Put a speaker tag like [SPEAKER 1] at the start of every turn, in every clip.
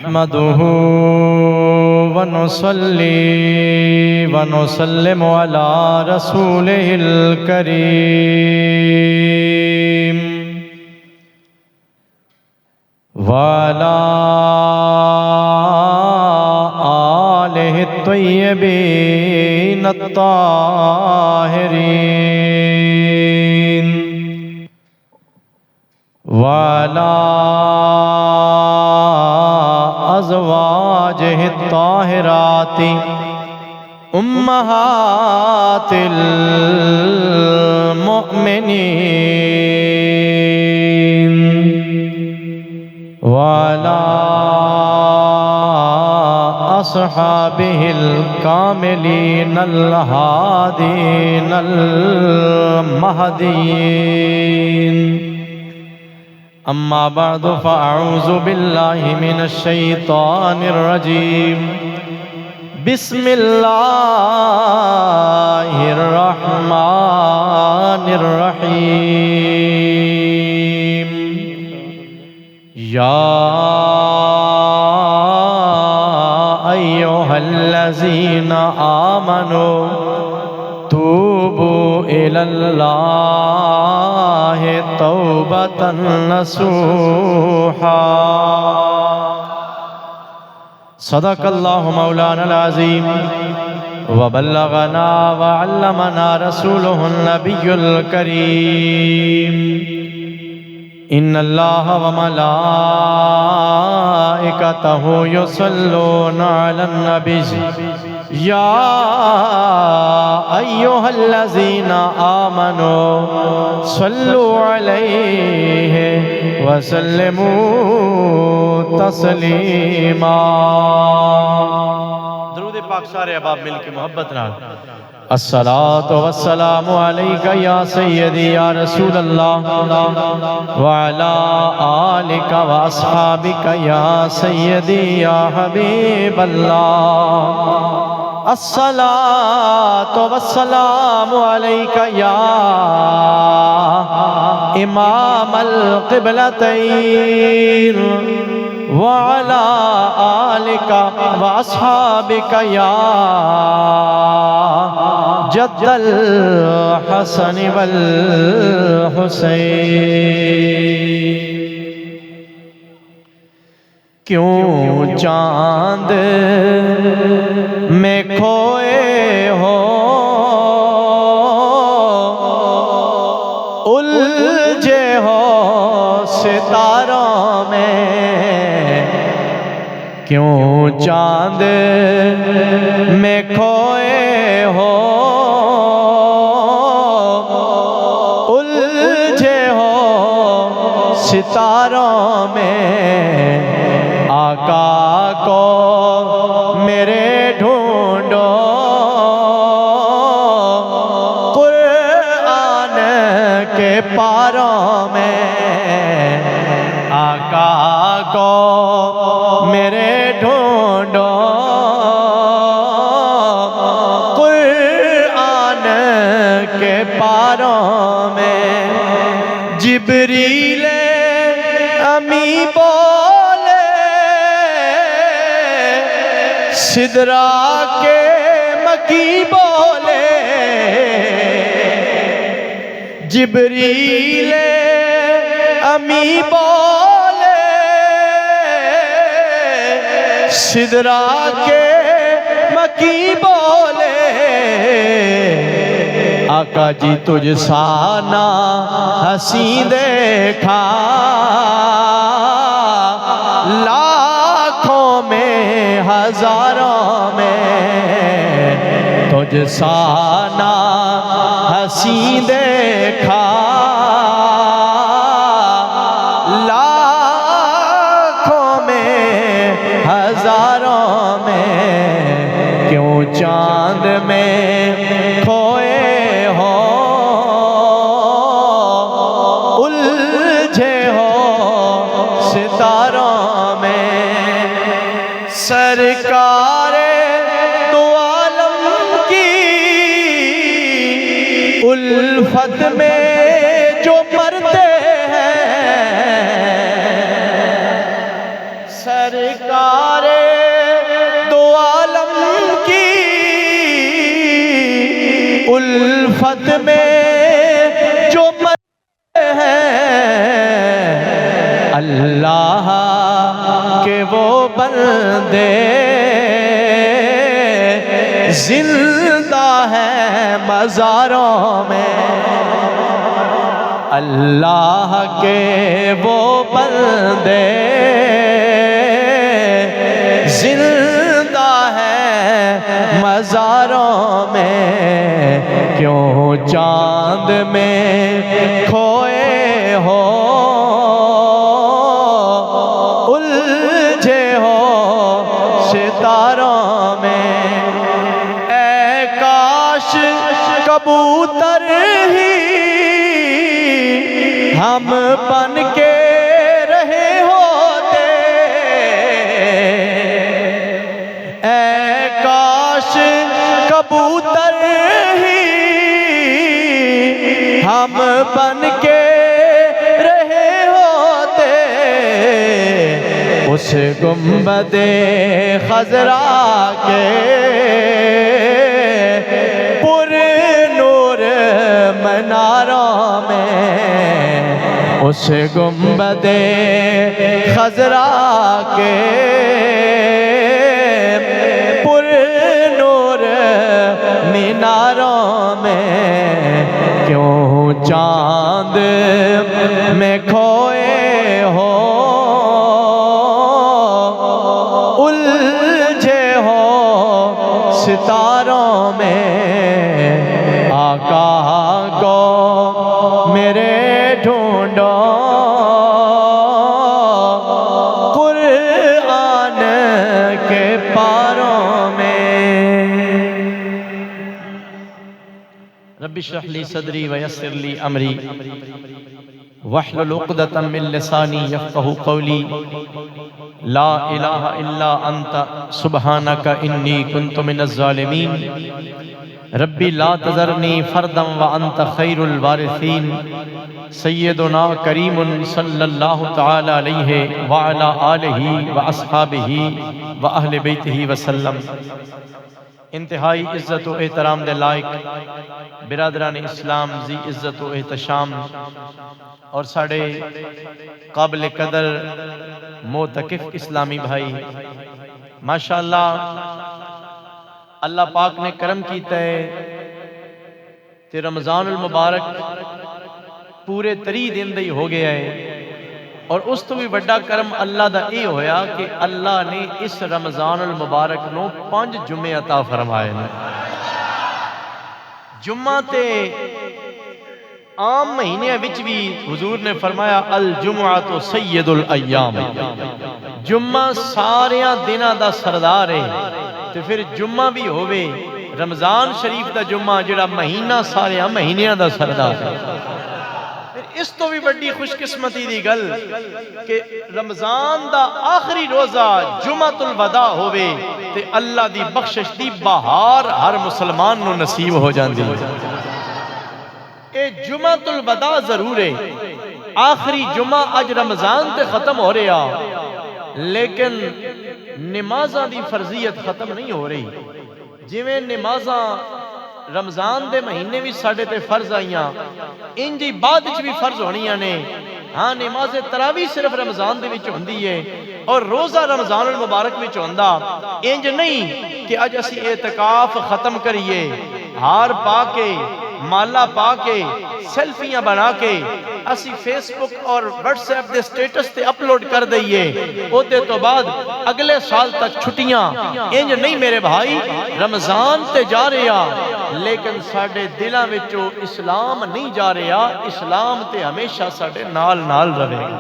[SPEAKER 1] نحمده ونصلي ونسلم على رسوله الكريم وعلى آله الطيبين الطاهرين وعلى أزواجه الطاهرات أمهات المؤمنين وعلى أصحابه الكاملين الهادين المهديين أما بعد فأعوذ بالله من الشيطان الرجيم بسم الله الرحمن الرحيم يا أيها الذين آمنوا توبوا إلى الله توبة نصوحا صدق الله مولانا العظيم وبلغنا وعلمنا رسوله النبي الكريم إن الله وملائكته يصلون على النبي يا أيها الذين آمنوا صلوا عليه وسلموا تسليما درود پاک سارے احباب مل کے محبت نال الصلاة والسلام عليك يا سيدي يا رسول الله وعلى آلك وأصحابك يا سيدي يا حبيب الله الصلاة والسلام عليك يا إمام القبلتين وعلى آلك وأصحابك يا جد الحسن والحسين کیوں چاند میں کھوئے ہو الجھے ہو ستاروں میں کیوں چاند میں کھوئے ہو الجھے ہو ستاروں میں آقا کو میرے ڈھونڈو قرآن کے پاروں میں آقا کو میرے ڈھونڈو قرآن کے پاروں میں جبریل امی سدرا کے مکی بولے جبریل امی بولے سدرا کے مکی بولے آقا جی تجھ سانا حسین دیکھا لاکھوں میں ہزاروں میں تجھ سانا حسین دیکھا لاکھوں میں ہزاروں میں کیوں چاند میں کھوئے ہو الجھے ہو ستاروں میں سرکار دو عالم کی الفت میں جو مرتے ہیں سرکار سرکارے دو عالم کی الفت میں جو مرے ہیں، اللہ کے وہ بندے زندہ ہے مزاروں میں، اللہ کے وہ بندے زندہ ہے مزاروں میں، کیوں چاند میں کھوئے ہو الجھے ہو ستاروں میں، اے کاش کبوتر ہی ہم بن کے رہے ہوتے، اے کاش کبوتر ہی ہم بن کے رہے ہوتے، اس گنبد خضرا کے پر نور مناروں میں، اس گنبد خضرا کے پر نور میناروں میں، کیوں چاند میں کھوئے ہو الجھے ہو ستاروں میں، آقا کو میرے ڈھونڈو قرآن کے پاروں میں۔ رب اشرح لی صدری ویسر لی امری واحلل عقدۃ من لسانی یفقہوا قولی، لا الہ الا انت سبحانک انی کنت من الظالمین، ربی لا تذرنی فردا وانت خیر الوارثین، سیدنا کریم صلی اللہ تعالی علیہ وعلی آلہ واصحابہ واہل بیتہ وسلم۔ انتہائی عزت و احترام دے لائق برادران اسلام ذی عزت و احتشام اور ساڑے قابل قدر معتکف اسلامی بھائی، ماشاءاللہ اللہ پاک نے کرم کیتا ہے کہ رمضان المبارک پورے 3 دن دے ہو گیا ہے، اور اس تو بھی بڑا کرم اللہ دا یہ ہویا کہ اللہ نے اس رمضان المبارک نو 5 جمعے عطا فرمائے نے۔ جمعہ تے عام مہینے وچ بھی حضور نے فرمایا الجمعہ تو سید الایام، جمعہ ساریاں دنوں دا سردار ہے، تو پھر جمعہ بھی ہوئے رمضان شریف دا جمعہ جڑا مہینہ ساریاں مہینیاں دا سردار ہے۔ اس تو بھی بڑی خوش قسمتی دی گل کہ رمضان دا آخری روزہ جمعۃ الوداع ہوئے تے اللہ دی بخشش دی بہار ہر مسلمان نو نصیب ہو جاندی ہے۔ اے جمعۃ الوداع ضرور ہے، آخری جمعہ اج رمضان تے ختم ہو رہا، لیکن نمازاں دی فرضیت ختم نہیں ہو رہی۔ جویں نمازاں رمضان دے مہینے بھی ساڑھے تے فرض آئیاں، انجی بعد وچ بھی فرض ہونیاں نے۔ ہاں نماز تراویح صرف رمضان دے وچ ہوندی ہے اور روزہ رمضان المبارک وچ ہوندا۔ انج نہیں کہ اج اسی اعتکاف ختم کریے، ہار پا کے مالا پا کے سیلفیاں بنا کے اسی فیس بک اور واٹس ایپ دے سٹیٹس تے اپلوڈ کر دئیے، او دے تو بعد اگلے سال تک چھٹیاں۔ انج نہیں میرے بھائی، رمضان تے جا رہا لیکن ساڑھے دلاں وچوں اسلام نہیں جا رہا، اسلام تے ہمیشہ ساڑھے نال نال رہے گا۔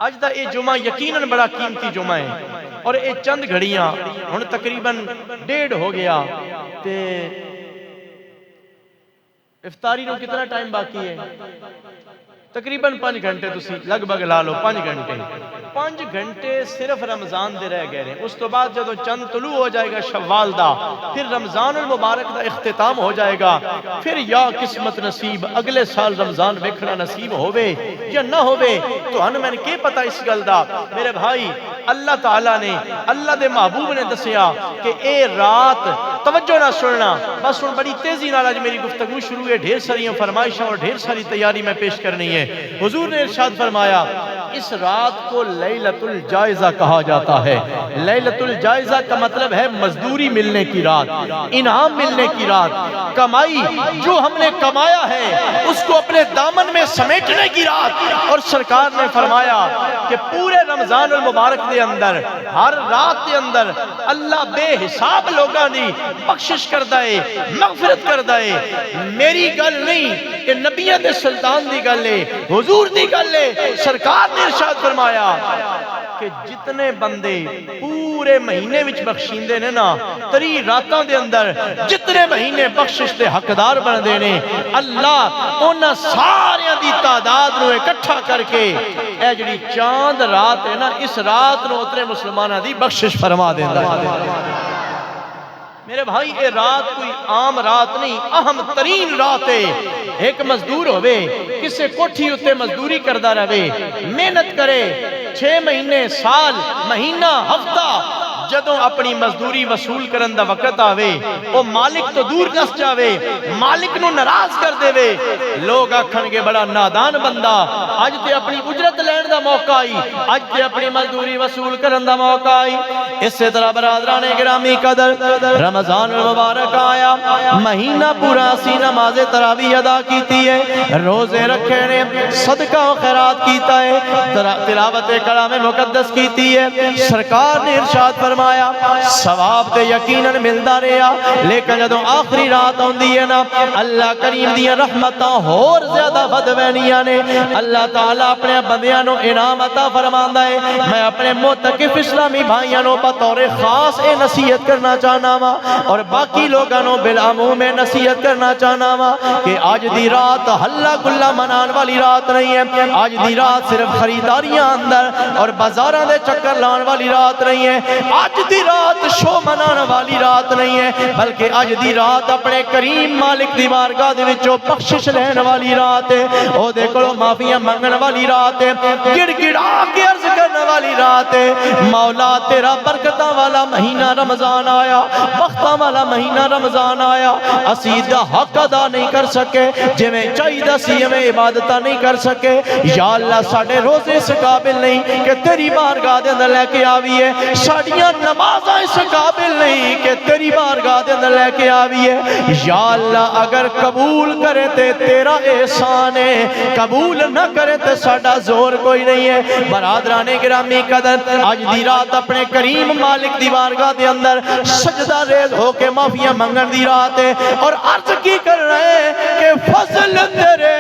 [SPEAKER 1] آج دا اے جمعہ یقیناً بڑا قیمتی جمعہ ہے، اور اے چند گھڑیاں ہن تقریباً 1:30 ہو گیا تے افطاری نو کتنا ٹائم باقی ہے؟ تقریباً 5 گھنٹے، تسی لگ بھگ لا لو 5 گھنٹے۔ 5 گھنٹے صرف رمضان دے رہ گئے ہیں، اس تو بعد جدو چند طلوع ہو جائے گا شوال دا، پھر رمضان المبارک دا اختتام ہو جائے گا، پھر یا قسمت نصیب اگلے سال رمضان ویکھنا نصیب ہوئے یا نہ ہوئے تو ہن میں نے کی پتا اس گل دا۔ میرے بھائی اللہ تعالیٰ نے، اللہ دے محبوب نے دسیا کہ اے رات، توجہ نہ سننا، بس ان بڑی تیزی نال آج میری گفتگو شروع ہے، ڈھیر ساری فرمائشیں اور ڈھیر ساری تیاری میں پیش کرنی ہے۔ حضور نے ارشاد فرمایا اس رات کو لیلۃ الجائزہ کہا جاتا ہے۔ لیلۃ الجائزہ کا مطلب ہے مزدوری ملنے کی رات، انعام ملنے کی رات، کمائی جو ہم نے کمایا ہے اس کو اپنے دامن میں سمیٹنے کی رات۔ اور سرکار نے فرمایا کہ پورے رمضان المبارک دے اندر، ہر رات دے اندر اللہ بے حساب لوگاں دی بخشش کردا ہے، مغفرت کردا ہے۔ میری گل نہیں کہ نبیوں دے سلطان دی گل ہے، حضور دی گل ہے۔ سرکار نے ارشاد فرمایا کہ جتنے بندے پورے مہینے وچ بخشیندے نے نا، 3 راتاں دے اندر جتنے مہینے بخشش دے حقدار بندے نے، اللہ انہاں ساریاں دی تعداد نو اکٹھا کر کے اے جڑی چاند رات ہے نا، اس رات نو اتنے مسلماناں دی بخشش فرما دیندا ہے۔ میرے بھائی اے رات کوئی عام رات نہیں، اہم ترین رات ہے۔ ایک مزدور ہوئے، کسے کوٹھی اتے مزدوری کردہ رہے، محنت کرے، 6 مہینے، سال، مہینہ، ہفتہ، جدوں اپنی مزدوری وصول کرن دا وقت آوے، او مالک تو دور کس جاوے، مالک نو ناراض کر دے وے، لوگ آکھن گے بڑا نادان بندہ، آج تے اپنی اجرت لین دا موقع آئی، آج تے اپنی مزدوری وصول کرن دا موقع آئی۔ اس سے طرح برادران گرامی قدر، رمضان المبارک آیا، مہینہ پورا سی نماز تراویح ادا کیتی ہے، روزے رکھے نے، صدقہ و خیرات کیتا ہے، تلاوت کلام مقدس کیتی ہے۔ سرکار نے ارشاد فرمایا ثواب تے یقیناً ملدا رہیا، لیکن جدوں آخری رات ہوندی ہے نا، اللہ کریم دی رحمتاں ہور زیادہ ود وینیاں نے، اللہ تعالیٰ اپنے بندیاں نو انعام عطا فرماندا ہے۔ میں اپنے معتکف اسلامی بھائیاں نو بطور خاص اے نصیحت کرنا چاہنا وا، اور باقی لوگاں نو بالعموم میں نصیحت کرنا چاہنا وا کہ آج دی رات ہلا گلا منان والی رات نہیں ہے، آج دی رات صرف خریداریاں اندر اور بازاراں دے چکر لان والی رات نہیں ہے، آج دی رات شو منان والی رات نہیں ہے، بلکہ آج دی رات اپنے کریم مالک دی بارگاہ دے وچوں بخشش لین والی رات ہے، او دے کولوں معافیاں منگن والی رات ہے، گڑ گڑا کے عرض کرنے والی رات ہے۔ مولا تیرا برکتاں والا مہینہ رمضان آیا، بختاں والا مہینہ رمضان آیا، اسی دا حق ادا نہیں کر سکے، جویں چاہیدا سی ہمیں عبادتاں نہیں کر سکے، یا اللہ ساڈے روزے اس قابل نہیں کہ تیری بارگاہ دے اندر لے کے آویے، ساڈیاں نمازاں اس قابل نہیں کہ تیری بارگاہ دے اندر لے کے آویے، یا اللہ اگر قبول کرے تے تیرا احسان ہے، قبول نہ کرے تے ساڈا زور کوئی نہیں ہے۔ برادران گرامی قدر، آج دی رات اپنے کریم مالک دی بارگاہ دے اندر سجدہ ریز ہو کے معافیاں منگن دی رات ہے، اور عرض کی کر رہے ہیں کہ فضل تیرے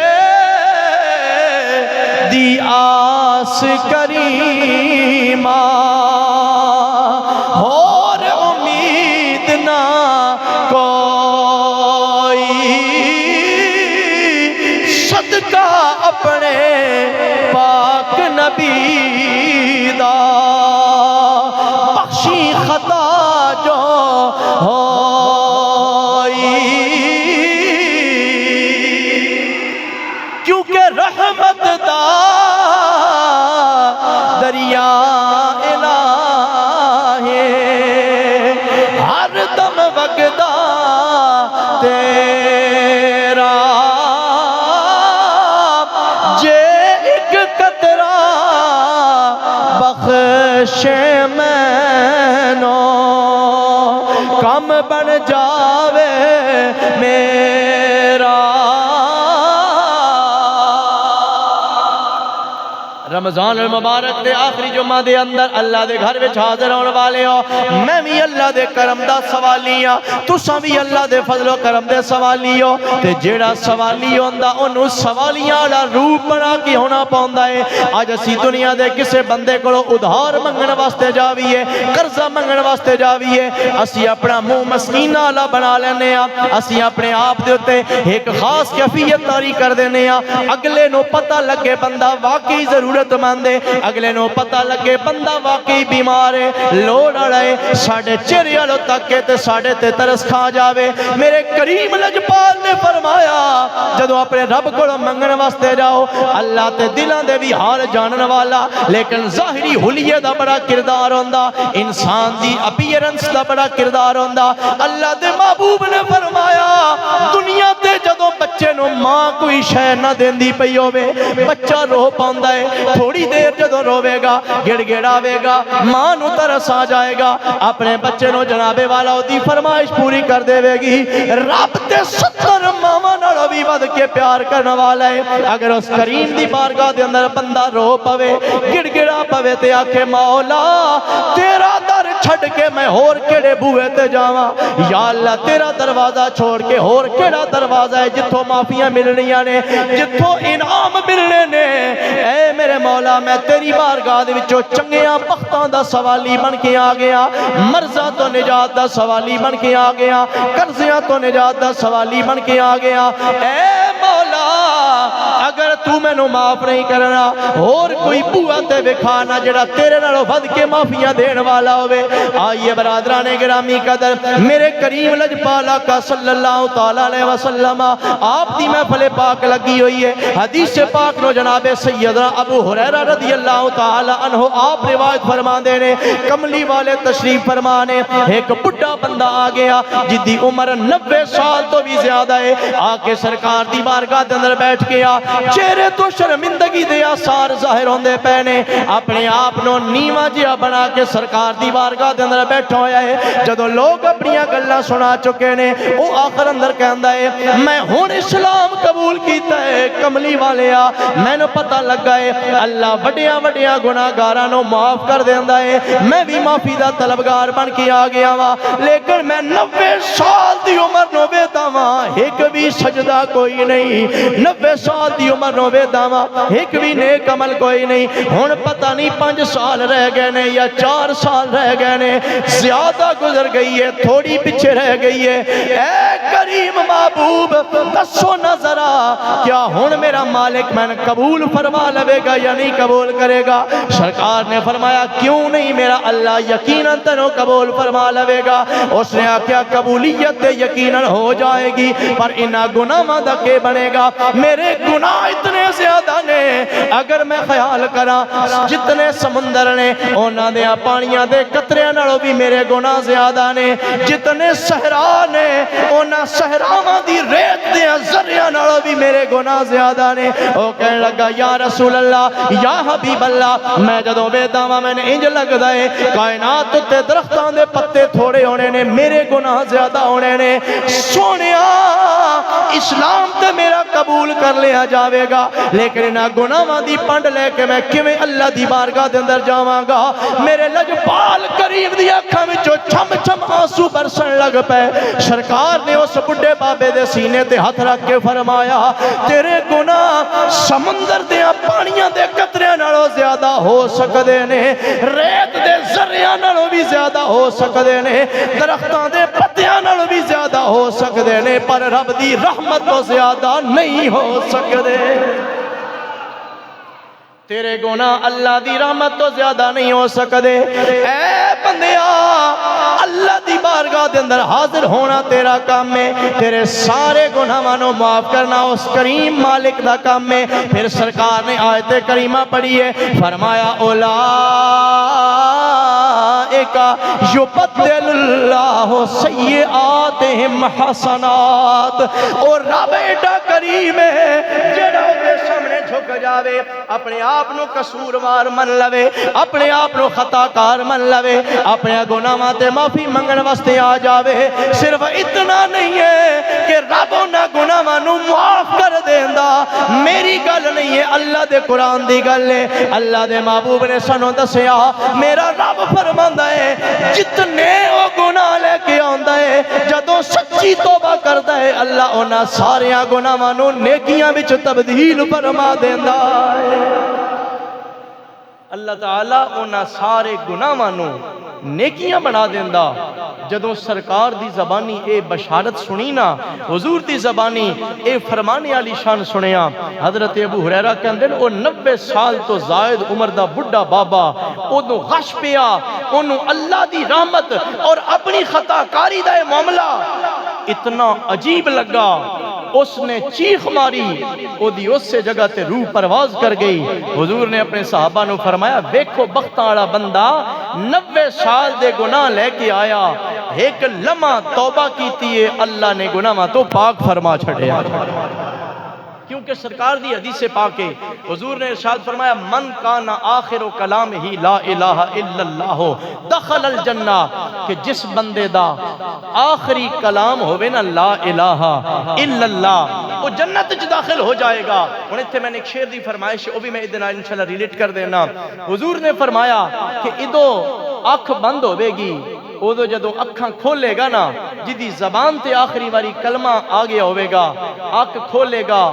[SPEAKER 1] دی آس کریمہ اور امید نہ کوئی، صدقہ اپنے پاک نبی دا، بخشی خطا جو ہوئی، کیونکہ رحمت دا دریا الہی ہر دم وگدا تیرا، جے ایک قطرہ بخش مینو کم بن جاوے میرا۔ رمضان المبارک دے آخری جمعہ دے اندر اللہ دے گھر وچ حاضر ہونے والے ہو، میں بھی اللہ دے کرم دا سوالی ہاں، تساں بھی اللہ دے فضل و کرم دے سوالی ہو، تے جیڑا سوالی ہوندا انہوں سوالیاں والا روپ بنا کے ہونا پوندا ہے۔ اج اسی دنیا دے کسے بندے کولوں ادھار منگن واسطے جاویے، قرضہ منگن واسطے جاویے، اسی اپنا منہ مسکینہ والا بنا لینے ہاں، اسی اپنے آپ دے اوتے ایک خاص کیفیت طاری کر دینے ہاں، اگلے نو پتہ لگے بندہ واقعی ضرورت صحت مند ہے، اگلے نو پتہ لگے بندہ واقعی بیمار ہے، لوڑ آڑے ساڑھے چہرے والوں تک کے تے ساڑھے تے ترس کھا جاوے۔ میرے کریم لجپال نے فرمایا جدو اپنے رب کو منگن واسطے جاؤ، اللہ تے دلان دے بھی حال جانن والا، لیکن ظاہری حلیے دا بڑا کردار ہوندا، انسان دی اپیرنس دا بڑا کردار ہوندا۔ اللہ دے محبوب نے فرمایا دنیا تے جدو بچے نو ماں کوئی شے نہ دیندی پئی ہووے، بچہ رو پاوندا ہے، تھوڑی دیر جدو روے گا گڑ گڑاوے گا، ماں نو ترس آ جائے گا، اپنے بچے نو جناب والا دی فرمائش پوری کر دے گی۔ رب تے 70 ماما نالوں بھی ود کے پیار کرنے والا ہے۔ اگر اس کریم دی بارگاہ دے اندر بندہ رو پوے گڑ گڑا پوے تے آکھے مولا تیرا در چھڑ کے میں ہور کیڑے بوئے تے جاواں، یا اللہ تیرا دروازہ چھوڑ کے ہور کیڑا دروازہ ہے جتھوں معافیاں ملنیاں نے، جتھوں انعام ملنے نے، اے میرے مولا میں تیری بارگاہ دے وچوں چنگیاں بختاں دا سوالی بن کے آ گیا، مرضاں تو نجات دا سوالی بن کے آ گیا، قرضیاں تو نجات دا سوالی بن کے آ گیا۔ اے مولا اگر تو میں نو معاف نہیں کرنا اور کوئی بوہ تے وکھانا جڑا تیرے نالوں ود کے معافیاں دین والا ہوئے۔ آئیے برادران گرامی قدر، میرے کریم لجپال آقا صلی اللہ تعالیٰ علیہ وسلم آپ دی محفل پاک لگی ہوئی ہے۔ حدیث پاک نو جناب سیدنا ابو ہریرہ رضی اللہ تعالیٰ عنہ آپ روایت فرما دینے، کملی والے تشریف فرمانے، ایک بڑھا بندہ آ گیا جدی عمر 90 سال تو بھی زیادہ ہے، آکے سرکار دی بارگاہ دے اندر بیٹھ گیا، چہرے تو شرمندگی دے آثار ظاہر ہوندے پہنے، اپنے آپ نو نیواں جہا بنا کے سرکار دی بارگاہ دے اندر بیٹھا ہویا ہے۔ جدو لوگ اپنی گلاں سنا چکے نے، وہ آخر اندر کہندا ہے میں ہن اسلام قبول کیتا ہے، کملی والیا میں نو پتہ لگا ہے اللہ وڈیاں وڈیاں گناہگاراں نو معاف کر دیندا ہے، میں بھی معافی دا طلبگار بن کے آ گیا وا، لیکن میں 90 سال دی عمر نو ویدا وا ایک بھی سجدہ کوئی نہیں، 90 سال دی عمر نو ویدا وا ایک بھی نیک عمل کوئی نہیں، ہن پتہ نہیں 5 سال رہ گئے نے یا 4 سال رہ گئے نے، زیادہ گزر گئی ہے تھوڑی پیچھے رہ گئی ہے۔ اے کریم محبوب دسو نہ ذرا کیا ہن میرا مالک میں قبول فرما لے گا یا نہیں قبول کرے گا؟ سرکار نے فرمایا کیوں نہیں، میرا اللہ یقیناً تنو قبول فرما لے گا۔ اس نے آکھیا قبولیت یقیناً ہو جائے گی، پر انہا گناہ دا کے بنے گا؟ میرے گناہ اتنے زیادہ نے، اگر میں خیال کرا جتنے سمندر نے اونا دیا پانیاں دے قطریاں نالوں بھی میرے گناہ زیادہ نے، جتنے صحرا نے اونا صحراواں دی ریت دیا ذریعہ نالوں بھی میرے گناہ زیادہ نے۔ او کہنے لگا یا رسول اللہ یا حبیب اللہ میں جدوں بیداواں میں نے انج لگ دائے کائنات تے درختان دے پتے تھوڑے ہونے نے، میرے گناہ زیادہ ہونے نے، سونیا اسلام تے میرا قبول کر لیا جاوے گا، لیکن انہاں گناہاں دی پنڈ لے کے میں کیویں اللہ دی بارگاہ دے اندر جاواں گا؟ میرے لجپال کریم دی اکھاں وچوں چھم چھم آنسو برسن لگ پے۔ سرکار نے اس بڈھے بابے دے سینے تے ہاتھ رکھ کے فرمایا تیرے گناہ سمندر دیاں پانیاں دے قطریاں نالوں زیادہ ہو سکدے نے، ریت دے ذریعہ نالوں بھی زیادہ ہو سکدے نے، درختاں دے پتیاں نالوں بھی زیادہ ہو سکدے نے، پر رب دی رحمت تو زیادہ نہیں ہو سکدے۔ تیرے گناہ اللہ دی رحمت تو زیادہ نہیں ہو سکدے۔ اے بندیا اللہ دی بارگاہ دے اندر حاضر ہونا تیرا کام ہے، تیرے سارے گناہاں نو معاف کرنا اس کریم مالک دا کام ہے۔ پھر سرکار نے آیت کریمہ پڑھی ہے، فرمایا اولئک یبدل اللہ سیئاتہم حسنات، اور رب ایڈا کریم ہے جڑا دے سامنے جھک جاوے، اپنے آپ نو قصوروار من لوے، اپنے آپ نو خطا کار من لوے، اپنے گناہاں تے معافی منگن واسطے آ جاوے۔ صرف اتنا نہیں ہے کہ رب انہاں گناہاں نو معاف کر دیندا، میری گل نہیں ہے، اللہ دے قرآن دی گل ہے۔ اللہ دے محبوب نے سانو دسیا میرا رب فرماندا ہے جتنے او گناہ لے کے آندا ہے جدوں سچی توبہ کردا ہے اللہ انہاں ساریاں گناہاں نو نیکیاں وچ تبدیل فرما دیندا ہے۔ اللہ تعالیٰ انہاں سارے گناہاں نو نیکیاں بنا دیندا جدوں سرکار دی زبانی اے بشارت سنی نا، حضور دی زبانی اے فرمانے علی شان سنیا، حضرت ابو ہریرہ کہندے او 90 سال تو زائد عمر دا بڑھا بابا اودوں غش پیا، اونوں اللہ دی رحمت اور اپنی خطا کاری دا معاملہ اتنا عجیب لگا، اس نے چیخ ماری، او دی اس سے جگہ تے روح پرواز کر گئی۔ حضور نے اپنے صحابہ نو فرمایا ویکھو بختاں والا بندہ 90 سال دے گناہ لے کے آیا، ایک لمحہ توبہ کیتی ہے، اللہ نے گناہ تو پاک فرما چھڑیا۔ کیونکہ سرکار دی حدیث پاک ہے، حضور نے ارشاد فرمایا من کان آخر کلام ہی لا الہ الا اللہ دخل الجنہ، کہ جس بندے دا آخری کلام ہوئے نا لا الہ الا اللہ وہ جنت وچ داخل ہو جائے گا۔ اور اتھے میں نے ایک شعر دی فرمائش وہ بھی میں ادھر انشاءاللہ ریلیٹ کر دینا۔ حضور نے فرمایا کہ ادو آنکھ بند ہوئے گی، ادو جدو اکھاں کھولے گا نا، جدی زبان تے آخری واری کلمہ آگیا ہوئے گا، آنکھ کھولے گا،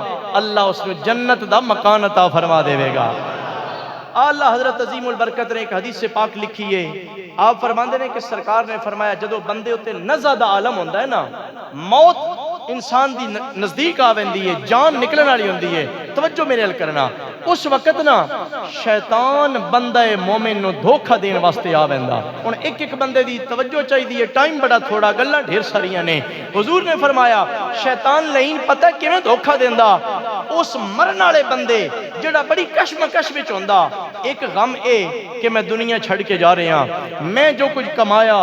[SPEAKER 1] اللہ اس نے جنت دا مکان عطا فرما دے گا۔ اللہ حضرت عظیم البرکت نے ایک حدیث سے پاک لکھی ہے، آپ فرماندے نے کہ سرکار نے فرمایا جدو بندے ہوتے نزدہ عالم ہوندہ ہے نا، موت انسان دی نزدیک آویندی ہے، جان نکلن والی ہوندی ہے، توجہ میرے حل کرنا، اس وقت نا شیطان بندہ مومن نو دھوکہ دین واسطے آویندا۔ ان ایک ایک بندے دی توجہ چاہی دی ہے، ٹائم بڑا تھوڑا، گلہ ڈھیر ساریاں نے۔ حضور نے فرمایا شیطان لئین پتہ کیویں دھوکہ دیندا، اس مرن والے بندے جڑا بڑی کشمکش وچ ہوندا، ایک غم اے کہ میں دنیا چھڑ کے جا رہے ہیں، میں جو کچھ کمایا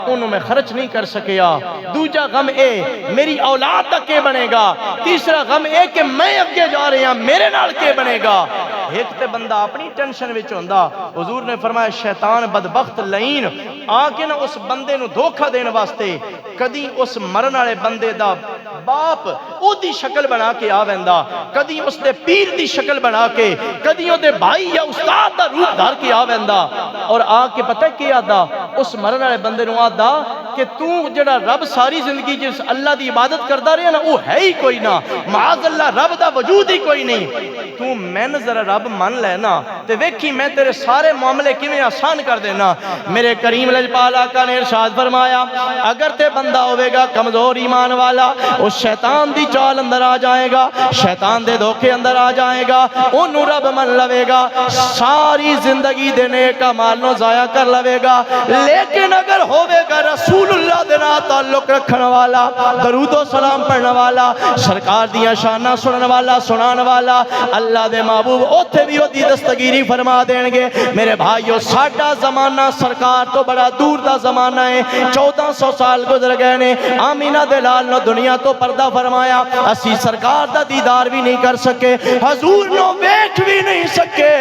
[SPEAKER 1] انہوں میں خرچ نہیں کر سکیا، دوجا غم اے میری اولاد تک کے بنے گا، تیسرا غم اے کہ میں اگے جا رہے ہیں میرے نال کے بنے گا۔ ایک تے بندہ اپنی ٹینشن وچ ہوندا، حضور نے فرمایا شیطان بدبخت لعین آکے نہ اس بندے نو دھوکہ دین واسطے کدی اس مرن والے بندے دا باپ او دی شکل بنا کے آویندا، کدی اس دے پیر دی شکل بنا کے، کدی او دے بھائی یا استاد دا روپ دھار کے آویندا، اور آکے پتہ کیا آدھا اس مرن والے بندے نو آدھا کہ تو جڑا رب ساری زندگی جس اللہ دی عبادت کردہ رہے نا وہ ہے ہی کوئی نہ، معاذ اللہ رب دا وجود ہی کوئی نہیں، تو میں نظر رب من لینا تے ویکھی میں تیرے سارے معاملے کیویں آسان کر دینا۔ میرے کریم لجپال آقا نے ارشاد فرمایا اگر تے بندہ ہوئے گا کمزور ایمان والا، اس شیطان دی چال اندر آ جائے گا، شیطان دے دھوکے اندر آ جائے گا، انہوں رب من لوے گا، ساری زندگی دینے کا مالوں ضائع کر لوے گا، لیکن اگر ہوئے گا رسول اللہ دینا تعلق رکھن والا، درود و سلام پڑھنے والا، سرکار دیا شانہ سنن والا، سنان والا، اللہ دے محبوب اوتھے بھی ہوتی دستگیری فرما دیں گے۔ میرے بھائیو ساڈا زمانہ سرکار تو بڑا دور دا زمانہ ہے، 1400 سال گزر گئے نے، آمینہ دلال نو دنیا تو پردہ فرمایا، اسی سرکار دا دیدار بھی نہیں کر سکے، حضور نو ویکھ بھی نہیں سکے،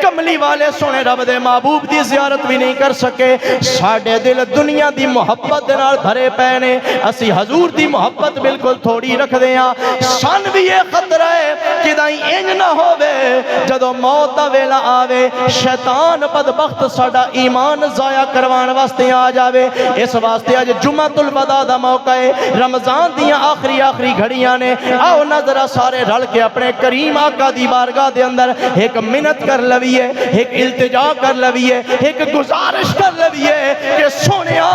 [SPEAKER 1] کملی والے سونے رب دے محبوب دی زیارت بھی نہیں کر سکے، ساڈے دل دنیا دی محبت دے نال بھرے پے نے، اسی حضور دی محبت بالکل تھوڑی رکھ دیاں، سن بھی یہ خطرہ ہے کہ دائیں انج نہ ہوئے جدو موت دا ویلا آوے شیطان بدبخت ساڈا ایمان ضائع کروان واسطے آ جاوے۔ اس واسطے آج جمعۃ الوداع دا موقع ہے، رمضان دیاں آخری گھڑیاں نے، آؤ نظرہ سارے رل کے اپنے کریم آقا دی بارگاہ دے اندر ایک منت کر لویے، ایک التجا کر لویے، ایک گزارش کر لویے کہ سونیا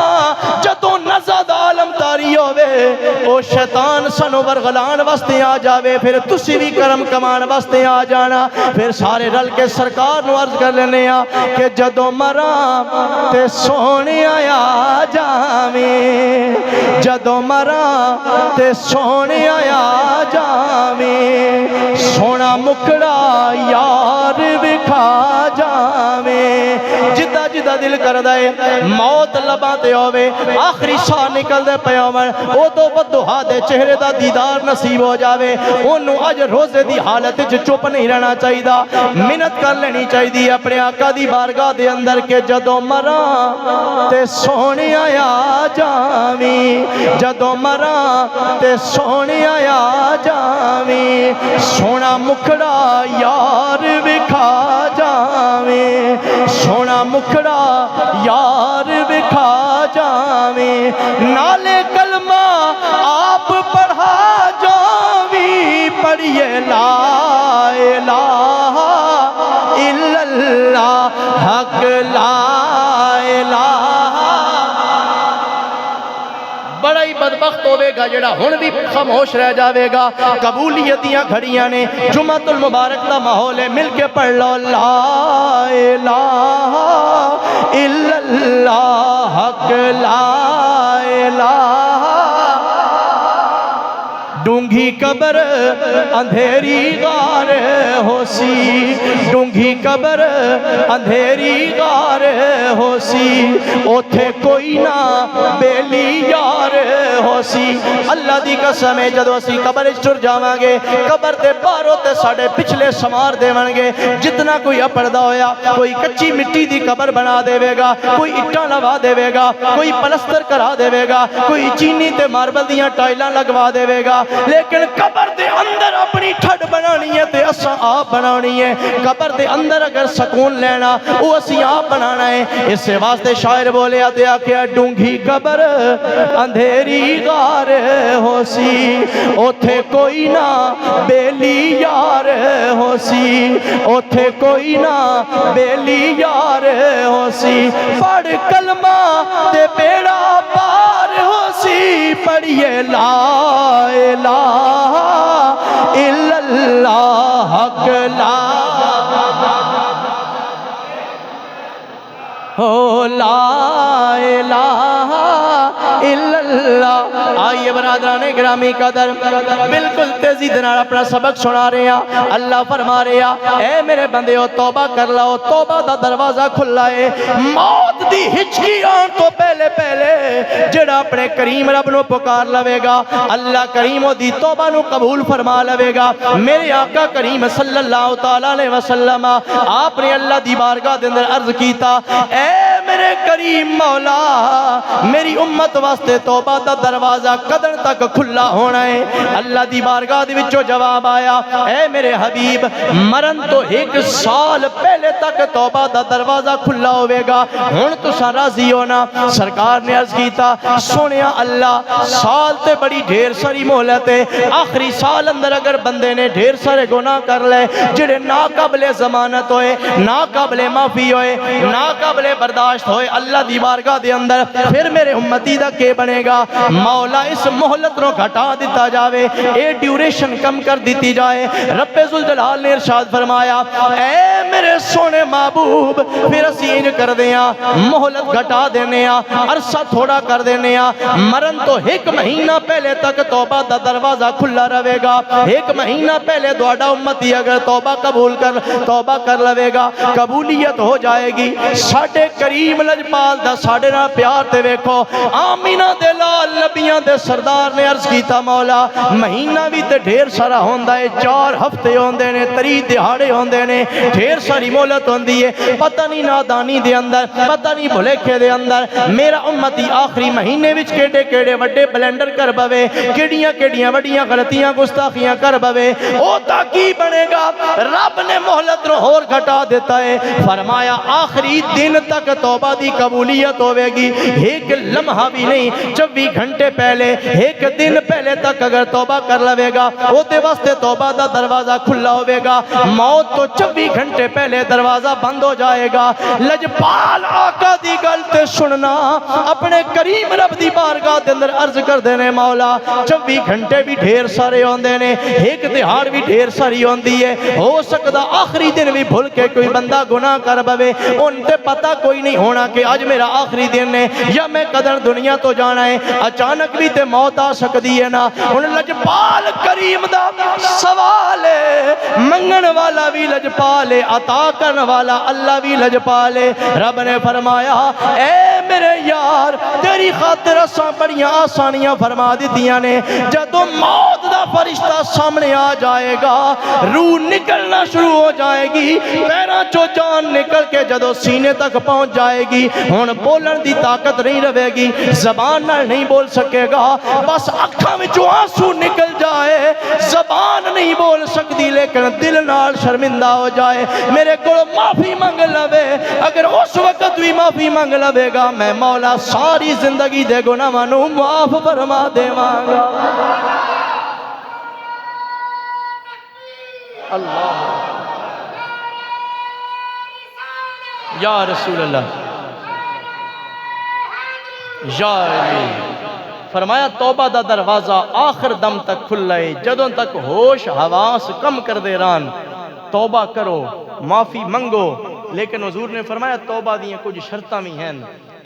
[SPEAKER 1] جدو نزد عالم تاری ہوئے او شیطان سنو ورغلان واسطے آ جاوے، پھر تسی بھی کرم کمان واسطے آ جانا، پھر سارے رل کے سرکار نو عرض کر لینے کہ جدو مراں تے سونے آیا جاویں، جدو مراں تے سونے آیا جاویں، سونا مکڑا یار بکھا جاویں، جدہ جدہ دل کر دے موت لباں تے ہوئے، آخری ساہ نکل دے پیامن، او تو بددعا دے چہرے دا دیدار نصیب ہو جاوے، انہوں اج روزے دی حالت چپ نہیں رہنا چاہیے دا، منت کر لینی چاہیے اپنے آقا دی بارگاہ دے اندر کہ جدو مراں تے سونے آیا جاویں، جدو مراں تے سونے آیا جاویں، سونا مکڑا یار بکھا جاویں، سونا مکڑا یار بکھا جاویں، نالے کلمہ آپ پڑھا جاویں، پڑھیے لا الہ الا اللہ حق لا الہ بدبخت ہوے گا جڑا ہن بھی خاموش رہ جاوے گا. قبولیت دیاں گھڑیاں نے, جمعۃ المبارک دا ماحول ہے, مل کے پڑھ لو لا الہ الا اللہ حق لا الہ. ڈونگھی قبر اندھیری غار ہو سی, ڈونگھی قبر اندھیری غار ہو سی, اوتھے کوئی نہ بیلی یار ہو سی. اللہ دی قسم ہے جدو اسی قبر چر جاواں گے, قبر دے باہروں تے ساڈے پچھلے سمار دیون گے. جتنا کوئی اپڑدا ہویا, کوئی کچی مٹی دی قبر بنا دے گا, کوئی اٹاں لوا دے گا, کوئی پلستر کرا دے گا, کوئی چینی تے ماربل دیاں ٹائلاں لگوا دے گا. لیکن قبر دے اندر اپنی ٹھڈ بنانی ہے تے اساں آپ بنانی ہے. قبر دے اندر اگر سکون لینا وہ اسی آپ بنانا ہے. اس واسطے شاعر بولیا تے آکھیا ڈونگھی قبر اندھیری غار ہو سی, اوتھے کوئی نہ بیلی یار ہو سی, اوتھے کوئی نہ بیلی یار ہو سی. پڑھ کلمہ تے بیڑا پار ہو سی, پڑھیے لا الہ الا اللہ حق لا ہو لا الہ الا اللہ. آئیے برادران گرامی قدر, بالکل تیزی دنال اپنا سبق سنا رہے ہیں. اللہ فرما رہے ہیں اے میرے بندے ہو توبہ کر لو, توبہ دا دروازہ کھلا ہے. موت دی ہچکی آن تو پہلے پہلے جڑا اپنے کریم رب نو پکار لوے گا, اللہ کریم دی توبہ نو قبول فرما لوے گا. میرے آقا کریم صلی اللہ تعالیٰ علیہ وسلم آپ نے اللہ دی بارگاہ دے اندر عرض کیتا اے میرے کریم مولا, میری امت واسطے توبہ دا دروازہ قدر تک کھلا ہونا ہے. اللہ دی بارگاہ دے وچوں جواب آیا اے میرے حبیب, مرن تو 1 سال پہلے تک توبہ دا دروازہ کھلا ہوئے گا, ہن تساں راضی ہونا. سرکار نے عرض کیتا سنیا اللہ, سال تے بڑی ڈھیر ساری مہلت ہے, آخری سال اندر اگر بندے نے ڈھیر سارے گناہ کر لے جڑے ناقابل ضمانت ہوئے, ناقابل معافی ہوئے, ناقابل برداشت ہوئے اللہ دی بارگاہ دے اندر, پھر میرے امتی دا کے بنے گا؟ مولا اس مہلت نو گھٹا دیتا جاوے, اے ڈیوریشن کم کر دیتی جائے. رب ذوالجلال نے ارشاد فرمایا اے میرے سونے محبوب, پھر اسی انج کر دیاں, مہلت گھٹا دینے, عرصہ تھوڑا کر دینے, مرن تو 1 مہینہ پہلے تک توبہ دا دروازہ کھلا رہے گا. 1 مہینہ پہلے دوڑا امتی اگر توبہ قبول کر لوے گا, قبولیت ہو جائے گی. ساڑھے کریم لجپال دا ساڑھے نہ پیار تے ویکھو, آمینہ دے لال نبیاں دے سردار نے عرض کیتا مولا مہینہ بھی تے ڈھیر سارا ہوندہ ہے, 4 ہفتے ہوندے نے, 3 دہاڑے ہوندے نے, ڈھیر ساری مہلت ہوندی ہے. پتہ نہیں نادانی دے اندر, پتہ نہیں بھلیکھے دے اندر میرا امتی آخری مہینے وچ کیڑے کیڑے وڈے بلینڈر کر بوے, کیڑیاں کیڑیاں وڈیاں غلطیاں گستاخیاں کر بوے. او تا کی بنے گا؟ رب نے مہلت نو اور گھٹا دیتا ہے. فرمایا آخری دن تک توبہ دی قبولیت ہوئے گی, 1 لمحہ بھی نہیں, 24 گھنٹے پہلے, 1 دن پہلے تک اگر توبہ کر لوے گا وہ دے واسطے توبہ دا دروازہ کھلا ہوئے گا. موت تو 24 گھنٹے پہلے دروازہ بند ہو جائے گا. لجپال آقا دی گل تے سننا, اپنے کریم رب دی بارگاہ دے اندر عرض کر دینے مولا 24 گھنٹے بھی ڈھیر سارے ہوندے نے, 1 دہاڑ بھی ڈھیر ساری ہوندی ہے. ہو سکتا آخری دن بھی بھول کے کوئی بندہ گناہ کر بوے, ان تے پتہ کوئی نہیں ہونا کہ آج میرا آخری دن ہے یا میں قدر دنیا تو جانا ہے, اچانک بھی تے موت آ سکتی ہے نا. ان لجپال کریم دا سوال ہے, منگن والا بھی لجپال ہے, عطا کرن والا اللہ بھی لجپال ہے. رب نے فرمایا اے میرے یار, تیری خاطر اساں بڑیاں آسانیاں فرما دیتیاں نے. جدو موت دا فرشتہ سامنے آ جائے گا, روح نکلنا شروع ہو جائے گی, پیراں چو جان نکل کے جدو سینے تک پہنچ جائے گی, ہن بولن دی طاقت نہیں رہے گی, زبان نہ نہیں بول سکے گا, بس اکھاں وچوں آنسو نکل جائے, زبان نہیں بول سکتی لیکن دل نال شرمندہ ہو جائے. میرے کو معافی مانگ لوے, اگر اس وقت بھی معافی مانگ لوے گا میں مولا ساری زندگی دے گناہاں نو معاف فرما دیواں گا. اللہ یا رسول اللہ, یا علی فرمایا توبہ دا دروازہ آخر دم تک کھل لائے، جدوں تک ہوش حواس کم کر دے ران توبہ کرو، معافی منگو۔ لیکن حضور نے فرمایا توبہ دیاں کچھ شرطاں بھی ہیں،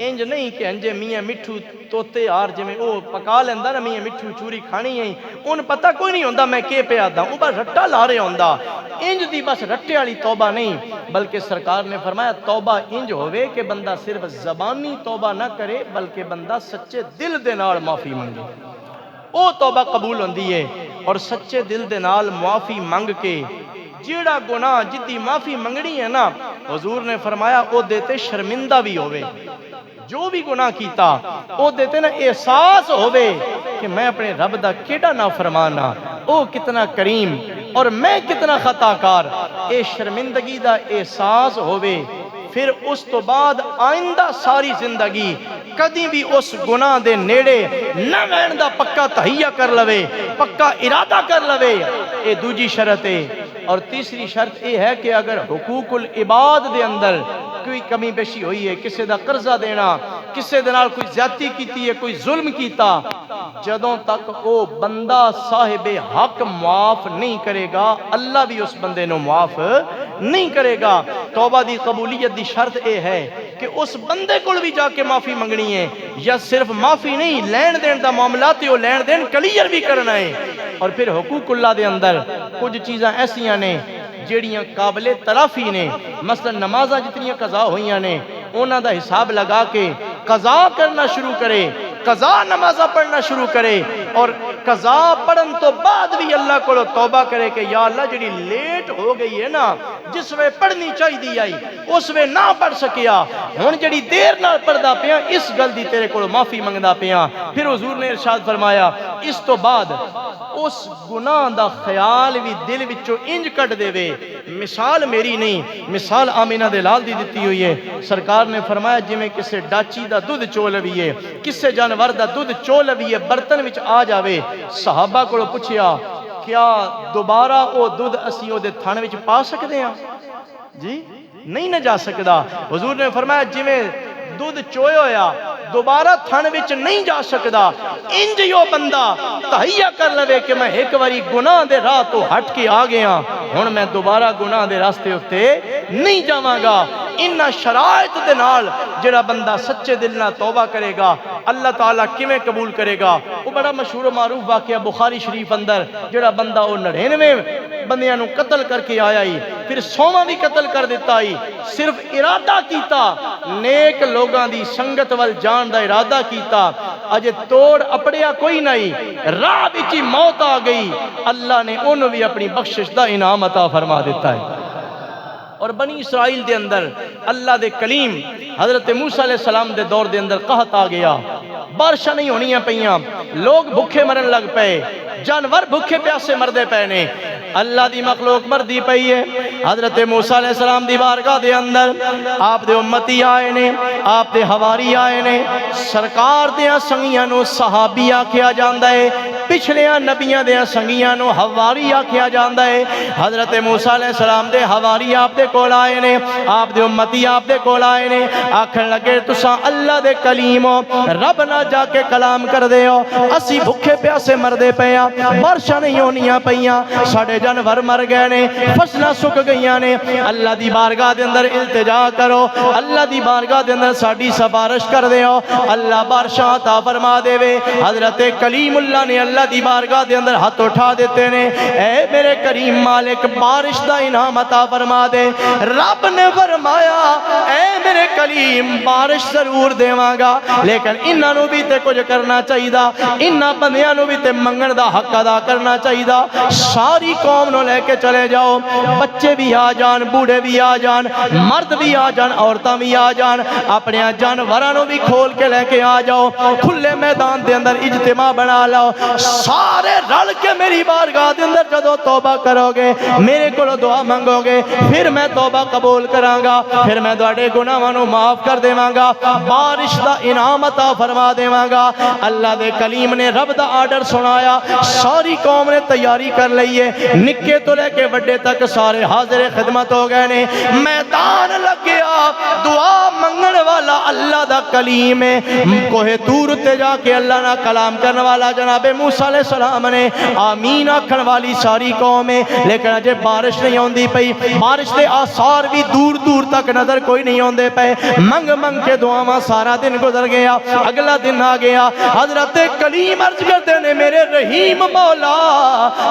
[SPEAKER 1] انج نہیں کہ انجے میاں مٹھو توتے آر جمیں او پکا لیندہ نا میاں مٹھو چوری کھانی ہیں، ان پتہ کوئی نہیں ہوندہ میں کے پہ آدھا ہوں، بس رٹا لارے ہوندہ۔ انج دی بس رٹے والی توبہ نہیں، بلکہ سرکار نے فرمایا توبہ انج ہوئے کہ بندہ صرف زبانی توبہ نہ کرے بلکہ بندہ سچے دل دے نال معافی منگے، او توبہ قبول ہوندی ہے۔ اور سچے دل دے نال معافی منگ کے جیڑا گناہ جدی معافی منگنی ہے نا، حضور نے فرمایا او دیتے شرمندہ بھی ہوئے، جو بھی گناہ کیتا او دیتے نا احساس ہوئے کہ میں اپنے رب دا کیڑا نافرمانا، او کتنا کریم اور میں کتنا خطا کار، اے شرمندگی دا احساس ہوئے۔ پھر اس تو بعد آئندہ ساری زندگی کدی بھی اس گناہ دے نیڑے نہ وین دا پکا تہیہ کر لوے، پکا ارادہ کر لوے، اے دوجی شرط ہے۔ اور تیسری شرط یہ ہے کہ اگر حقوق العباد دے اندر کوئی کمی بیشی ہوئی ہے، کسے دا قرضہ دینا، کسے دے نال کوئی زیادتی کیتی ہے، کوئی ظلم کیتا، جدوں تک وہ بندہ صاحب حق معاف نہیں کرے گا اللہ بھی اس بندے نو معاف نہیں کرے گا۔ توبہ دی قبولیت دی شرط اے ہے کہ اس بندے کو بھی جا کے معافی منگنی ہے، یا صرف معافی نہیں لین دین دا معاملات ہو لین دین کلیئر بھی کرنا ہے۔ اور پھر حقوق اللہ دے اندر کچھ چیزاں ایسیاں نے جیڑیاں قابل تلافی نے، مثلا نمازاں جتنیاں قضا ہوئیاں نے انہاں دا حساب لگا کے قضا کرنا شروع کرے، قضا نمازاں پڑھنا شروع کرے، اور قضا پڑھن تو بعد بھی اللہ کو توبہ کرے کہ یا اللہ جڑی لیٹ ہو گئی ہے نا، جس وے پڑھنی چاہی دی آئی اس وے نہ پڑھ سکیا، ہن جڑی دیر نہ پڑھدا پیا اس گل دی تیرے کو معافی منگدا پیا۔ پھر حضور نے ارشاد فرمایا اس تو بعد اس گناہ دا خیال بھی دل وچوں انج کٹ دے وے، مثال میری نہیں، مثال آمینہ دے لال دی دیتی ہوئی ہے۔ سرکار نے فرمایا جی میں کسے ڈاچی دا دودھ چو لویے، کسے جانور دا دودھ چو لویے برتن وچ آ جاوے، صحابہ کو پوچھیا کیا دوبارہ او دودھ اسی او دے تھان وچ پا سکتے ہیں؟ جی نہیں نہ جا سکدا۔ حضور نے فرمایا جی میں دودھ چوئے ہویا دوبارہ تھن وچ نہیں جا سکدا، انج یو بندہ تہیہ کر لوے کہ میں ایک واری گناہ دے راہ تو ہٹ کے آ گیا، ہن میں دوبارہ گناہ دے راستے اتے نہیں جاواں گا۔ ان شرائط دے نال جڑا بندہ سچے دل نہ توبہ کرے گا اللہ تعالیٰ کیویں قبول کرے گا؟ وہ بڑا مشہور و معروف واقعہ بخاری شریف اندر، جڑا بندہ وہ 99 بندیاں نو قتل کر کے آیا ہی، پھر 100واں بھی قتل کر دیتا ہی، صرف ارادہ کیتا نیک لوگاں دی سنگت وال جان دا ارادہ کیتا، اجے توڑ اپڑیا کوئی نہیں، راہ وچ موت آ گئی، اللہ نے انہوں بھی اپنی بخشش دا انعام عطا فرما دیتا ہے۔ اور بنی اسرائیل دے اندر اللہ دے کلیم حضرت موسیٰ علیہ السلام دے دور دے اندر قحط آ گیا، بارشاں نہیں ہونیاں پیاں، لوگ بھوکے مرن لگ پے، جانور بھوکے پیاسے مردے پے نے، اللہ دی مخلوق مردی پئی ہے۔ حضرت موسیٰ علیہ السلام دی بارگاہ دے اندر آپ دے امتی آئے نے، آپ دے حواری آئے نے، سرکار دیاں سنگیاں نو صحابی آکھیا جاندا ہے، پچھلیاں نبیاں دیاں سنگیاں نو حواری آکھیا جاندا ہے۔ حضرت موسیٰ علیہ السلام دے حواری آپ دے کول آئے نے، آپ دے امتی آپ دے کول آئے نے، آکھن لگے تساں اللہ دے کلیم ہو، رب نہ جا کے کلام کر دے ہو، اسی بھوکے پیاسے مردے پیاں، بارشاں نہیں ہونیاں پیاں، ساڑے جانور مر گئے نے، فصلیں سک گئیاں نے، اللہ دی بارگاہ دے اندر التجا کرو، اللہ دی بارگاہ دے اندر ساڑی سفارش کر دے ہو، اللہ بارشاں عطا فرما دے وے۔ حضرت کلیم اللہ نے اللہ دی بارگاہ دے اندر ہاتھ اٹھا دیتے نے، اے میرے کریم مالک بارش دا انعام عطا فرما دے۔ رب نے فرمایا اے میرے کلیم بارش ضرور دیواں گا، لیکن انہاں نو بھی تے کچھ کرنا چاہیدا، انہاں بندیاں نو بھی تے منگن دا حق ادا کرنا چاہیدا۔ ساری قوم نو لے کے چلے جاؤ، بچے بھی آ جان، بوڑھے بھی آ جان، مرد بھی آ جان، عورتاں بھی آ جان، اپنے جانوراں نو بھی کھول کے لے کے آ جاؤ، کھلے میدان دے اندر اجتماع بنا لاؤ، سارے رل کے میری بارگاہ دے اندر جدو توبہ کرو گے میرے کو دعا منگو گے پھر میں توبہ قبول کراں گا پھر میں تواڈے گناہاں نو معاف کر دیواں گا بارش دا انعام عطا فرما دیواں گا اللہ دے کلیم نے رب دا آرڈر سنایا ساری قوم نے تیاری کر لئیے نکے تو لے کے بڑے تک سارے حاضر خدمت ہو گئے نے میدان لگ گیا دعا منگن والا اللہ دا کلیم ہے کوہ طور تے جا کے اللہ نہ کلام کرنے والا جناب موسیٰ علیہ السلام نے آمین آکھن والی ساری قوم ہے لیکن اجے بارش نہیں ہوندی پئی بارش دے آثار بھی دور دور تک نظر کوئی نہیں ہوندے پے منگ منگ کے دعاواں سارا دن گزر گیا اگلا دن آ گیا حضرت کلیم عرض کرتے نے میرے رحیم مولا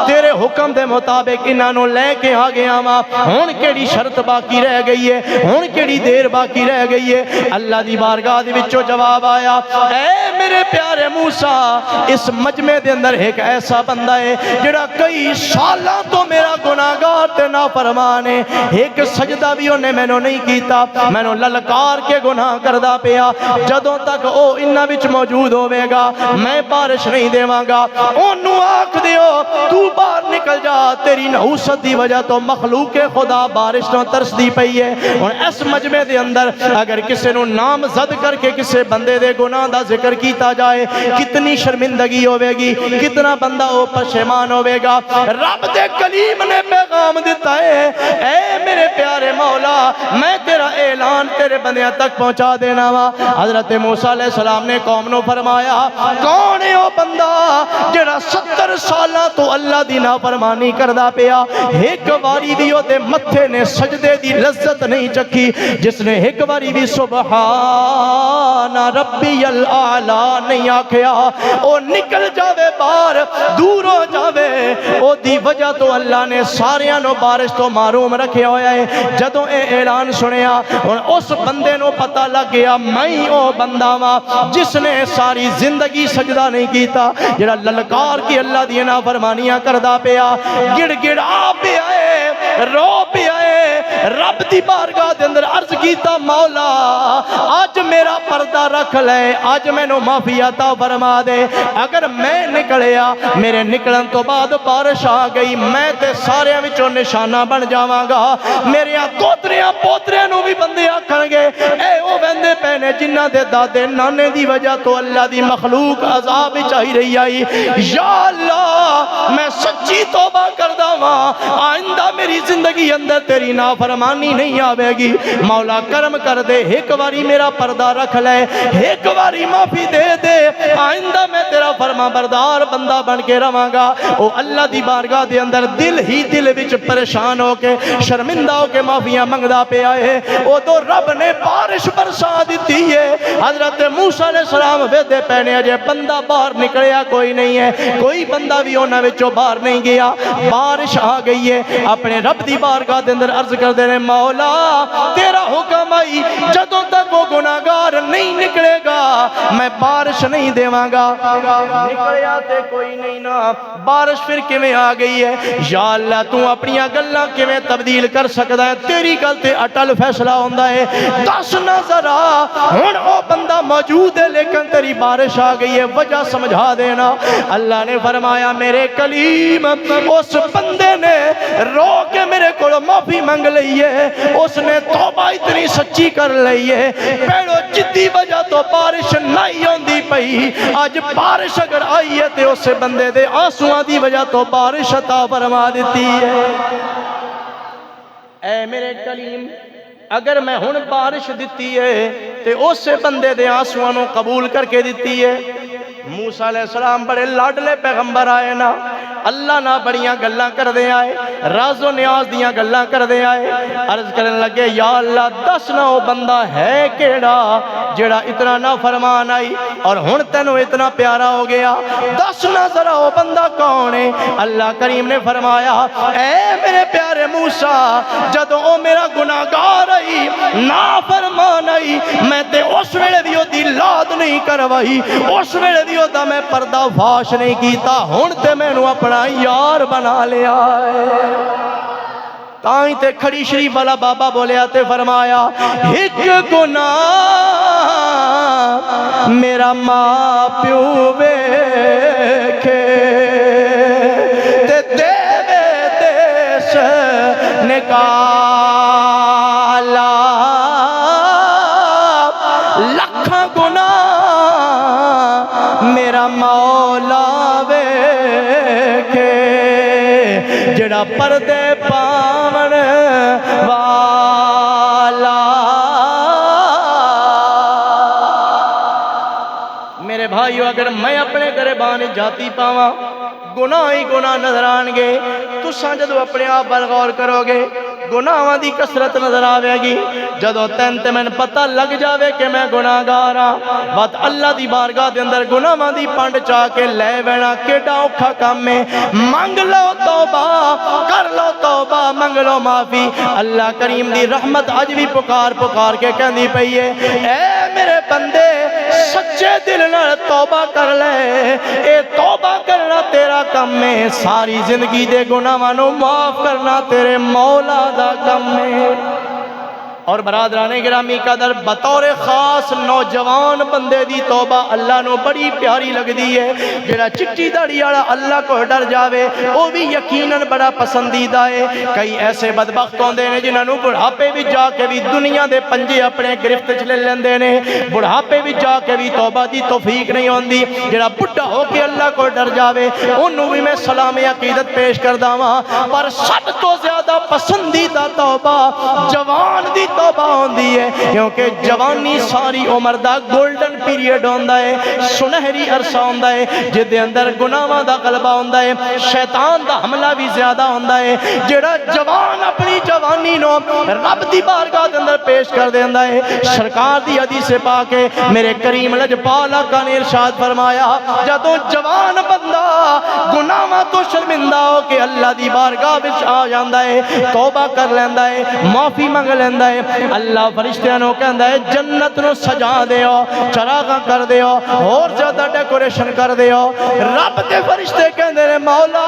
[SPEAKER 1] تیرے حکم دے مطابق انہاں نو لے کے آ گیا وا ہن کیڑی شرط باقی رہ گئی ہے ہن کیڑی دیر باقی رہ گئی ہے اللہ دی بارگاہ دے وچوں جواب آیا اے میرے پیارے موسیٰ اس مجمع دے اندر ایک ایسا بندہ ہے جڑا کئی سالاں تو میرا گناہگار تے نافرمان ہے ایک سجدہ بھی انہیں میں نے نہیں کیتا میں نے للکار کے گناہ کردہ پیا جدوں تک او انہاں وچ موجود ہوئے گا میں بارش نہیں دیواں گا انہوں آکھ دیو تو باہر نکل جا تیری نحوست دی وجہ تو مخلوق خدا بارش نو ترس دی پئی ہے اور اس مجمع دے اندر اگر کسے نو نام زد کر کے کسے بندے دے گناہ دا ذکر کیتا جائے کتنی شرمندگی ہوئے گی کتنا بندہ او پشیمان ہوئے گا رب دے کلیم نے پیغام دیتا ہے اے میرے پیارے مولا میں تیرا اعلان تیرے بندیاں تک پہنچا دینا وا حضرت موسیٰ علیہ السلام نے قوم نو فرمایا کون ہے او بندہ جڑا 70 سالاں تو اللہ دی نافرمانی کردا پیا ایک واری بھی او دے متھے نے سجدے دی لذت نہیں چکھی جس نے ایک واری بھی سبحان ربی الاعلی نہیں آکھیا او نکل جاوے باہر دور ہو جاوے او دی وجہ تو اللہ نے ساریاں نو بارش تو معروم رکھے ہویا ہے جدوں اے اعلان سنیا اور اس بندے نو پتہ لگ گیا میں او بندہ وا جس نے ساری زندگی سجدہ نہیں کیتا جڑا للکار کی اللہ دی نافرمانیاں کردا پیا گڑ گڑ آ پیا رو پیا رب دی بارگاہ دے اندر عرض کیتا مولا آج میرا پردہ رکھ لے آج میں نو معافی عطا فرما دے اگر میں نکلیا میرے نکلن تو بعد بارش آ گئی میں تے سارے وچوں نشانہ بن جاواں گا میرے دوتریاں پوتریاں نو بھی بندے آکھن گے اے او ویندے پینے جنہاں دے دادے نانے دی وجہ تو اللہ دی مخلوق عذاب چاہی رہی آئی یا اللہ میں سچی توبہ کردا واں آئندہ میری زندگی اندر تیری نافرمانی نہیں آوے گی مولا کرم کر دے ایک باری میرا پردہ رکھ لے ایک باری معافی دے دے آئندہ میں تیرا فرما بردار بندہ بن کے رواں گا او اللہ دی بارگاہ دے اندر دل ہی دل وچ پریشان ہو کے شرمندہ ہو کے معافیاں منگدا پیا ہے او تو رب نے بارش برسا دیتی ہے حضرت موسیٰ علیہ السلام ویدے پہنے اجے بندہ باہر نکلیا کوئی نہیں ہے کوئی بندہ بھی انہاں وچوں باہر نہیں گیا بارش آ گئی ہے اپنے رب دی بارگاہ دے اندر عرض کر دے مولا تیرا حکم آئی جدوں تک وہ گناہگار نہیں نکلے گا میں بارش نہیں دیواں گا نکلیا تے کوئی نہیں نا بارش پھر کیویں آ گئی ہے یا اللہ تو اپنی گلاں کیویں تبدیل کر سکدا ہے تیری گل تے اٹل فیصلہ ہوندا ہے دس نہ ذرا ہن او بندہ موجود ہے لیکن تیری بارش آ گئی ہے وجہ سمجھا دینا اللہ نے فرمایا میرے کلیم اس بندے نے رو کے میرے کو معافی منگ لئی ہے اس نے توبہ اتنی سچی کر لئی ہے پیڑو جدی وجہ تو بارش نہیں ہوندی پئی آج بارش اگر آئی ہے تے اس بندے دے آنسواں دی وجہ تو بارش عطا فرما دیتی ہے اے میرے کلیم اگر میں ہن بارش دیتی ہے تے اس بندے دے آنسواں نو قبول کر کے دیتی ہے موسیٰ علیہ السلام بڑے لاڈلے پیغمبر آئے نا اللہ نہ بڑیاں گلاں کر دے آئے راز و نیاز دیاں گلاں کر دے آئے عرض کرنے لگے یا اللہ دس نہ وہ بندہ ہے کیڑا جڑا اتنا نہ فرمان آئی اور ہن تینوں اتنا پیارا ہو گیا دس نہ ذرا وہ بندہ کون ہے اللہ کریم نے فرمایا اے میرے پیارے موسیٰ جدوں او میرا گناہگار آئی نا فرمان آئی میں تے اس ویلے بھی دی لاد نہیں کروائی اس ویلے بھی دا میں پردہ فاش نہیں کیتا ہن تے میں نو اپنا یار بنا لیا ہے تائیں تے کھڑی شریف والا بابا بولیا تے فرمایا ایک گناہ میرا ماں پیو ویکھے تے دیوے دیش نکالا لکھاں گناہ میرا مولا ویکھے جڑا پردے پاون والا۔ میرے بھائیو اگر میں اپنے گریبان جاتی پاواں گناہ ہی گناہ نظر آن گے، تساں جدو اپنے آپ پر غور کرو گے گناہاں دی کثرت نظر آوے گی۔ جدو تین تے میں پتہ لگ جاوے کہ میں گناہگار ہاں، بات اللہ دی بارگاہ دے اندر گناہاں دی پانڈ چاہ کے لے وینا کیڈا اوکھا کام ہے۔ مانگ لو توبہ، کر لو توبہ، مانگ لو معافی۔ اللہ کریم دی رحمت اج بھی پکار پکار کے کہندی پئی ہے اے میرے بندے سچے دل نال توبہ کر لے، اے توبہ کرنا تیرا کم ہے، ساری زندگی دے گناہاں نو معاف کرنا تیرے مولا دا کم ہے۔ اور برادران گرامی قدر بطور خاص نوجوان بندے دی توبہ اللہ نو بڑی پیاری لگ دی ہے۔ جڑا چٹی داڑھی والا اللہ کو ڈر جاوے وہ بھی یقیناً بڑا پسندیدہ ہے۔ کئی ایسے بدبخت ہوندے نے جنہاں نو بڑھاپے بھی جا کے بھی دنیا دے پنجے اپنے گرفت چ لے لیندے نے، بڑھاپے بھی جا کے بھی توبہ دی توفیق نہیں ہوندی۔ جڑا بڈھا ہو کے اللہ کو ڈر جاوے انہوں بھی میں سلام عقیدت پیش کردا ہاں، پر سب تو زیادہ پسندیدہ توبہ جوان دی توبہ ہوندی ہے، کیونکہ جوانی ساری عمر دا گولڈن پیریڈ ہوندا ہے، سنہری عرصہ ہوندا ہے، جے دے اندر گناہاں دا غلبہ ہوندا ہے، شیطان دا حملہ بھی زیادہ ہوندا ہے۔ جڑا جوان اپنی جوانی نو رب دی بارگاہ دے اندر پیش کر دیندا ہے، سرکار دی حدیث پاک ہے میرے کریم لجپال آقا نے ارشاد فرمایا جدوں جوان بندہ گناہاں تو شرمندہ ہو کے اللہ دی بارگاہ وچ آ جاندا ہے، توبہ کر لیندا ہے، معافی منگ لیندا ہے، اللہ فرشتیاں نو کہندا ہے جنت نو سجا دیو، چراغاں کر دیو، اور زیادہ ڈیکوریشن کر دیو۔ رب دے فرشتے کہندے نے مولا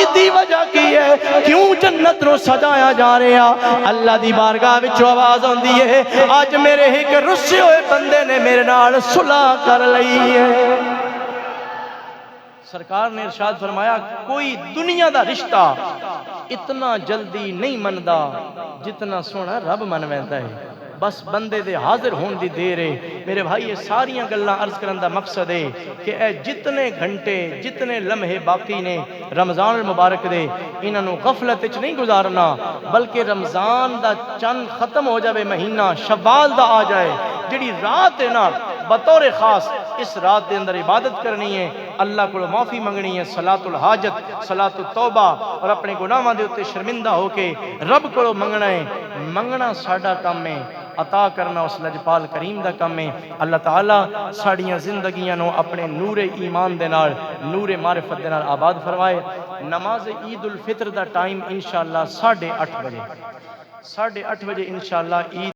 [SPEAKER 1] ادی وجہ کی ہے کیوں جنت نو سجایا جا رہا؟ اللہ دی بارگاہ وچ آواز ہوندی ہے اج میرے ایک رسے ہوئے بندے نے میرے نال صلح کر لئی ہے۔ سرکار نے ارشاد فرمایا کوئی دنیا دا رشتہ اتنا جلدی نہیں مندا جتنا سونا رب من ویندا ہے، بس بندے دے حاضر ہون دی دیر ہے۔ میرے بھائی یہ ساریاں گلاں عرض کرن دا مقصد ہے کہ اے جتنے گھنٹے جتنے لمحے باقی نے رمضان المبارک دے انہاں نو غفلت وچ نہیں گزارنا، بلکہ رمضان دا چند ختم ہو جاوے مہینہ شوال دا آ جائے، جڑی رات ہے نا بطور خاص اس رات دے اندر عبادت کرنی ہے، اللہ کو معافی منگنی ہے، صلاۃ الحاجت، صلاۃ التوبہ، اور اپنے گناہاں دے اوتے شرمندہ ہو کے رب کو منگنا ہے۔ منگنا ساڈا کام ہے، عطا کرنا اس لجپال کریم دا کام ہے۔ اللہ تعالیٰ ساڑیاں زندگیاں نو اپنے نور ایمان دے نال، نور معرفت دے نال آباد فرمائے۔ نماز عید الفطر دا ٹائم انشاءاللہ 8:30 بجے، 8:30 بجے انشاءاللہ عید